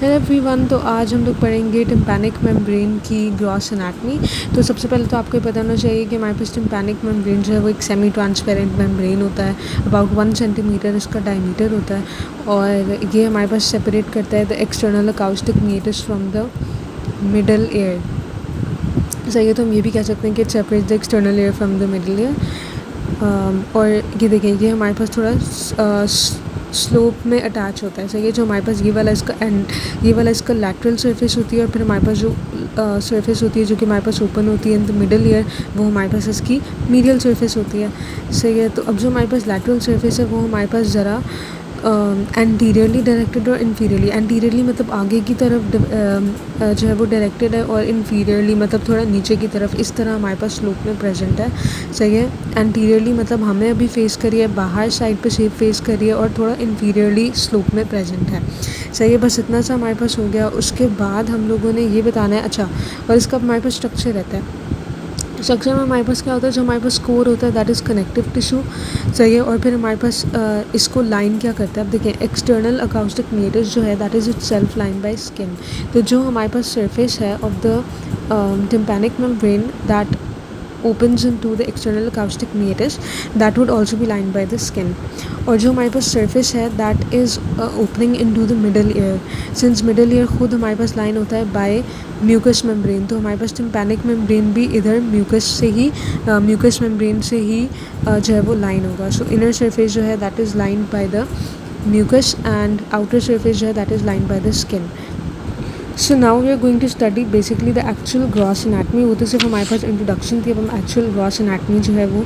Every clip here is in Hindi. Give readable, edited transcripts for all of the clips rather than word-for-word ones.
Hello everyone. तो आज हम लोग पढ़ेंगे टिम्पैनिक मेम्ब्रेन की ग्रॉस एनाटमी। तो सबसे पहले तो आपको ये पता होना चाहिए कि हमारे पास टिम्पैनिक मेम्ब्रेन जो है वो एक सेमी ट्रांसपेरेंट मेम्ब्रेन होता है। अबाउट 1 सेंटीमीटर इसका डायमीटर होता है और ये हमारे पास सेपरेट करता है the external acoustic meatus from the middle ear. सही है, तो हम ये भी कह सकते हैं कि it separate the external air from the middle air. और ये देखिए, ये हमारे पास थोड़ा स्लोप में अटैच होता है। सही है, जो हमारे पास ये वाला इसका लैटरल सरफेस होती है और फिर हमारे पास जो सरफेस होती है जो कि हमारे पास ओपन होती है इन द मिडल ईयर, वो हमारे पास इसकी मीडियल सरफेस होती है। सही है, तो अब जो हमारे पास लैटरल सरफेस है वो हमारे पास ज़रा एंटीरियरली डायरेक्टेड और इन्फीरियरली। एंटीरियरली मतलब आगे की तरफ जो है वो डायरेक्टेड है, और इन्फीरियरली मतलब थोड़ा नीचे की तरफ, इस तरह हमारे पास स्लोप में प्रेजेंट है। सही है, एंटीरियरली मतलब हमें अभी फेस करी है, बाहर साइड पे शेप फेस करी है, और थोड़ा इन्फीरियरली स्लोप में प्रेजेंट है। सही है, बस इतना सा हमारे पास हो गया। उसके बाद हम लोगों ने ये बताना है, अच्छा, और इसका हमारे पास स्ट्रक्चर रहता है। स्ट्रक्चर में हमारे पास क्या होता है, जो हमारे पास कोर होता है दैट इज़ कनेक्टिव टिश्यू। सही है, और फिर हमारे पास इसको लाइन क्या करता है, अब देखें, एक्सटर्नल अकाउस्टिक मीटर्स जो है that is it self line by skin. तो जो हमारे पास सरफेस है of the tympanic membrane that opens into the external acoustic meatus that would also be lined by the skin। और जो हमारे पास surface है that is opening into the middle ear। since middle ear खुद हमारे पास लाइन होता है by mucous membrane, तो हमारे पास tympanic membrane भी इधर mucous membrane से ही जो है वो लाइन होगा। so inner surface जो है that is lined by the mucus and outer surface जो है that is lined by the skin। So now we are going to study basically the actual gross anatomy. वो तो सिर्फ हमारे पास इंट्रोडक्शन थी, अब हम एक्चुअल ग्रॉस एनाटमी जो है वो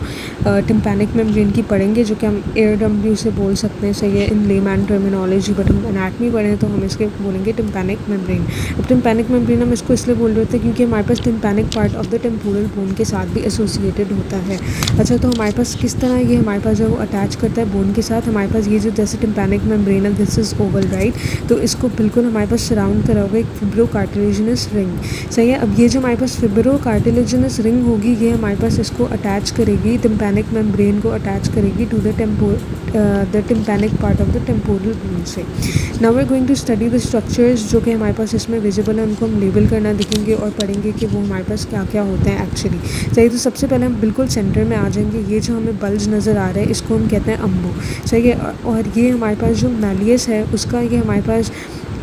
टिम्पैनिक मेम्ब्रेन की पढ़ेंगे, जो कि हम एयर डब्ल्यू से बोल सकते हैं। सही है, इन लेमैन टर्मिनोलॉजी, बट हम एनाटमी पढ़ें तो हम इसके बोलेंगे टिम्पैनिक मेम्ब्रेन। अब टिम्पैनिक मेम्ब्रेन हम इसको इसलिए बोल रहे होते हैं क्योंकि हमारे पास tympanic part of the temporal bone के साथ भी एसोसिएटेड होता है। अच्छा, तो हमारे पास किस तरह ये हमारे पास जो अटैच करता है बोन के साथ, हमारे पास ये जो जैसे टिम्पैनिक मेम्ब्रेन है दिस इज़ ओवल, राइट। तो इसको बिल्कुल हमारे पास सराउंड करा हुआ एक फिब्रो कार्टिलेजिनस रिंग। सही है, अब ये जो हमारे पास फिब्रो कार्टिलेजिनस रिंग होगी, ये हमारे पास इसको अटैच करेगी, टिम्पैनिक मेम्ब्रेन को अटैच करेगी to the tympanic part of the temporal bone से। Now we are going to study the structures जो कि हमारे पास इसमें विजिबल है, उनको हम लेबल करना दिखेंगे और पढ़ेंगे कि वो हमारे पास क्या क्या होते हैं एक्चुअली। सही, तो सबसे पहले हम बिल्कुल सेंटर में आ जाएंगे। ये जो हमें बल्ज नज़र आ रहा है इसको हम कहते हैं अम्बो। सही है, और ये हमारे पास जो मैलियस है उसका, ये हमारे पास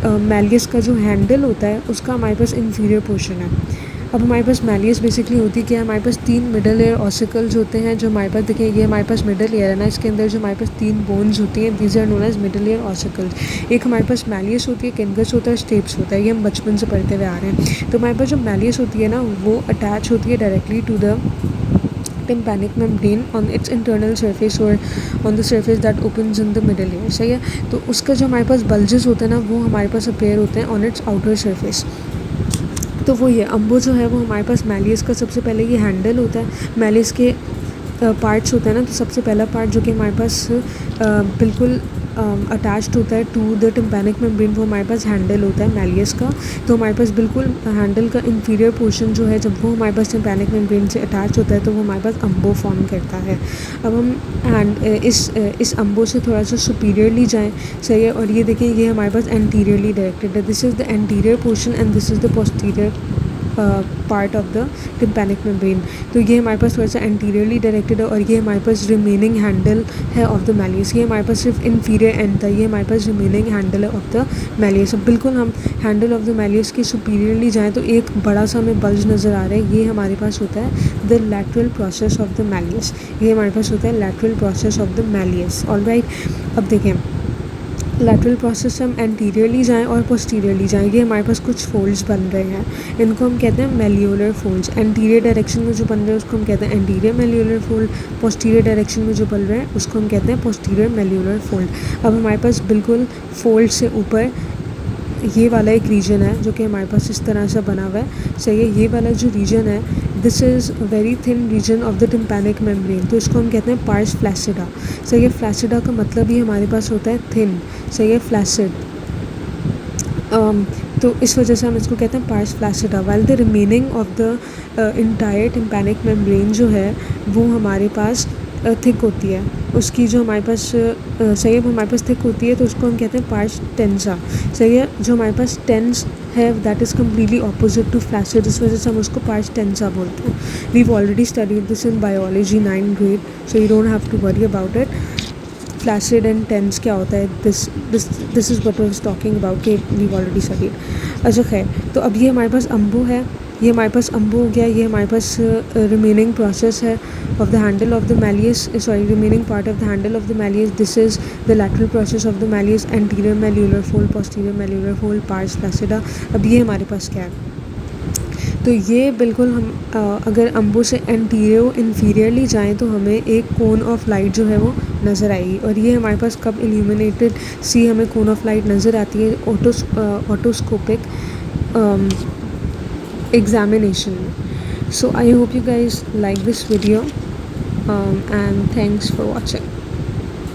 मैलियस का जो हैंडल होता है उसका हमारे पास इन्फीरियर पोर्शन है। अब हमारे पास मैलियस बेसिकली होती क्या है, हमारे पास 3 मिडल एयर ऑसिकल्स होते हैं जो हमारे पास, देखिए ये हमारे पास मिडल एयर है ना, इसके अंदर जो हमारे पास 3 बोन्स होती हैं these are known as middle ear ossicles. एक हमारे पास मैलियस होती है, किनगस होता है, स्टेप्स होता है, ये हम बचपन से पढ़ते हुए आ रहे हैं। तो हमारे पास जो मैलियस होती है ना वो अटैच होती है directly to the tympanic membrane on its internal surface or on the surface that opens in the middle ear। सही है, तो उसका जो हमारे पास बल्जेस होते हैं ना वो हमारे पास अपेयर होते हैं ऑन इट्स आउटर सरफेस। तो वो ये अम्बो जो है वो हमारे पास मैलियस का सबसे पहले ये हैंडल होता है। मैलियस के पार्ट्स होते हैं ना, तो सबसे पहला पार्ट जो कि हमारे पास बिल्कुल अटैच्ड होता है टू द टिम्पैनिक मेम्ब्रेन, वो हमारे पास हैंडल होता है मैलियस का। तो हमारे पास बिल्कुल हैंडल का इंफीरियर पोर्शन जो है जब वो हमारे पास टिम्पैनिक मेम्ब्रेन से अटैच होता है तो वो हमारे पास अम्बो फॉर्म करता है। अब हम इस अम्बो से थोड़ा सा सुपीरियरली जाएँ। सही है, और ये देखें ये हमारे पास एंटीरियरली डायरेक्टेड है, this is the anterior portion and this is the posterior part of the tympanic membrane. तो ये हमारे पास थोड़ा सा एंटीरियरली डायरेक्टेड है, और ये हमारे पास रिमेनिंग हैंडल है ऑफ द मैलियस। ये हमारे पास सिर्फ इंफीरियर एंड था, ये हमारे पास रिमेनिंग हैंडल है ऑफ द मैलियस। अब बिल्कुल हम हैंडल ऑफ द मैलियस के सुपीरियरली जाएँ तो एक बड़ा सा हमें बल्ज नज़र आ रहा है, ये हमारे पास होता है the lateral process of the malleus. ये हमारे पास होता है lateral process of the malleus. Alright, अब देखें लैटरल प्रोसेस से हम एंटीरियरली जाएँ और पोस्टीरियरली जाएँ, ये हमारे पास कुछ फोल्ड्स बन रहे हैं, इनको हम कहते हैं मेल्यूलर फोल्ड्स। एंटीरियर डायरेक्शन में जो बन रहे हैं उसको हम कहते हैं anterior malleolar fold, posterior direction में जो बन रहे हैं उसको हम कहते हैं पोस्टीरियर मेल्यूलर फोल्ड। अब हमारे पास बिल्कुल फोल्ड से ऊपर ये वाला एक रीजन है जो कि हमारे पास इस तरह से बना हुआ है। सही है, ये वाला जो रीजन है this is very thin region of the tympanic membrane, तो इसको हम कहते हैं पार्स फ्लैसिडा। सही है, फ्लैसिडा का मतलब ही हमारे पास होता है थिन। सही है, फ्लैसिड, तो इस वजह से हम इसको कहते हैं pars flaccida. While the remaining of the entire tympanic membrane जो है वो हमारे पास थिक होती है। उसकी जो हमारे पास सही है वो हमारे पास थिक होती है, तो उसको हम कहते हैं पार्स टेंसा। सही है, जो हमारे पास टेंस है that is completely opposite to flaccid, इस वजह से हम उसको पार्स टेंसा बोलते हैं। We already studied this in biology 9th grade, so you don't have to worry about it. Flaccid and tense क्या होता है, this is what I was talking about कि वी ऑलरेडी स्टडीड। अच्छा खैर, तो अब ये हमारे पास अम्बो है, ये हमारे पास अम्बो हो गया। ये हमारे पास रिमेनिंग प्रोसेस है of the handle of the malleus, sorry remaining part of the handle of the malleus, this is the lateral process of the malleus, anterior malleolar fold, posterior malleolar fold, pars flaccida. अब ये हमारे पास क्या है, तो ये बिल्कुल हम अगर अम्बो से एंटीरियर इन्फीरियरली जाएँ तो हमें एक कोन ऑफ लाइट जो है वो नज़र आएगी। और ये हमारे पास कब इल्यूमिनेटेड सी हमें कोन ऑफ लाइट नज़र आती है, ऑटोस्कोपिक एग्जामिनेशन में। So I hope you guys like this video and thanks for watching.